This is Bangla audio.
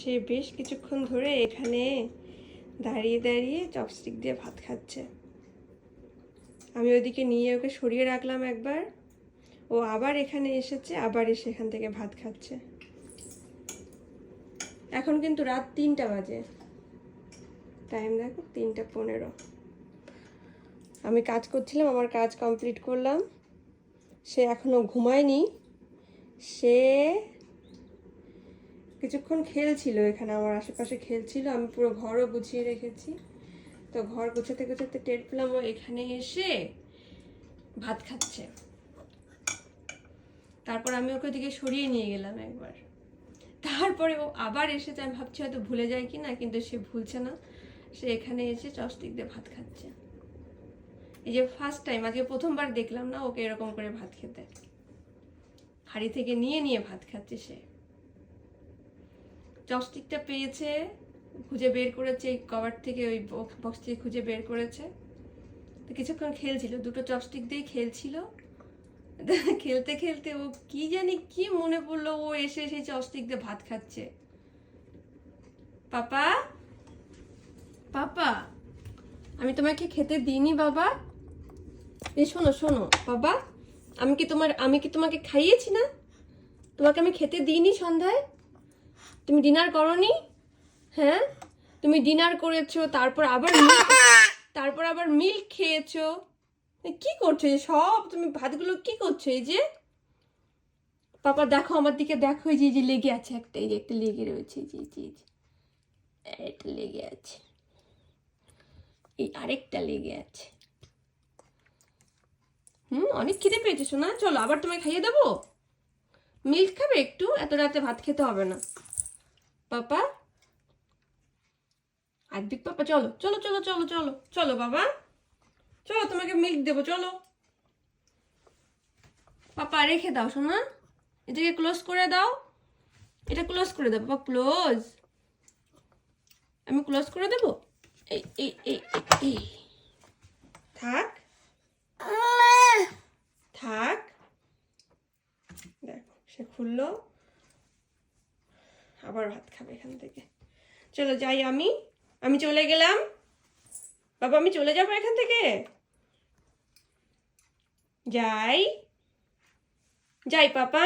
সে বেশ কিছুক্ষণ ধরে এখানে দাঁড়িয়ে দাঁড়িয়ে চপস্টিক দিয়ে ভাত খাচ্ছে। আমি ওইদিকে নিয়ে ওকে সরিয়ে রাখলাম একবার, ও আবার এখানে এসেছে, আবার এসে এখান থেকে ভাত খাচ্ছে। এখন কিন্তু রাত 3টা বাজে, টাইম দেখো 3টা 15। আমি কাজ করছিলাম, আমার কাজ কমপ্লিট করলাম। সে এখনো ঘুমায়নি, সে কিছুক্ষণ খেলছিল, এখানে আমার আশেপাশে খেলছিল। আমি পুরো ঘরও গুছিয়ে রেখেছি, তো ঘর গুছাতে গুছাতে টের পেলাম ও এখানে এসে ভাত খাচ্ছে। তারপর আমি ওকে দিকে সরিয়ে নিয়ে গেলাম একবার, তারপরে ও আবার এসেছে। আমি ভাবছি হয়তো ভুলে যায় কি না, কিন্তু সে ভুলছে না, সে এখানে এসে চপস্টিক দিয়ে ভাত খাচ্ছে। এই যে ফার্স্ট টাইম, আজকে প্রথমবার দেখলাম না ওকে এরকম করে ভাত খেতে, হাঁড়ি থেকে নিয়ে নিয়ে ভাত খাচ্ছে। সে চপস্টিকটা পেয়েছে, খুঁজে বের করেছে, এই কভার থেকে ওই বক্স থেকে খুঁজে বের করেছে। তো কিছুক্ষণ খেলছিল, দুটো চপস্টিক দিয়ে খেলছিল। খেলতে খেলতে ও কি জানি কি মনে পড়লো, ও এসে সেই চপস্টিক দিয়ে ভাত খাচ্ছে। পাপা, পাপা, আমি তোমাকে খেতে দিইনি বাবা। এই শোনো শোনো বাবা, আমি কি তোমাকে খাইয়েছি না? তোমাকে আমি খেতে দিইনি সন্ধ্যায়? তুমি ডিনার করোনি? হ্যাঁ, তুমি ডিনার করেছো, তারপর আবার মিল্ক খেয়েছো। কি করছো এই সব? তুমি ভাতগুলো কি করছো? এই যে পাপা দেখো, আমার দিকে দেখো, এই যে লেগে আছে একটা, এই যে একটা লেগে রয়েছে, এই যে একটা লেগে আছে, এই আরেকটা লেগে আছে। অনেক খিদে পেয়েছে শোনা, চলো আবার তোমায় খাইয়ে দেবো। মিল্ক খাবে একটু? এত রাতে ভাত খেতে হবে না পাপা। আদ্বিক পাপা, চলো চলো চলো চলো চলো চলো বাবা, চলো তোমাকে মিল্ক দেবো, চলো। পাপা রেখে দাও শোনা, এটাকে ক্লোজ করে দাও, এটা ক্লোজ করে দাও বাবা, ক্লোজ। আমি ক্লোজ করে দেবো, এই এই এই এই থাক থাক। দেখো সে খুললো, আবার ভাত খাবে এখান থেকে। চলো যাই, আমি চলে গেলাম বাবা, আমি চলে যাবো এখান থেকে, যাই যাই পাপা।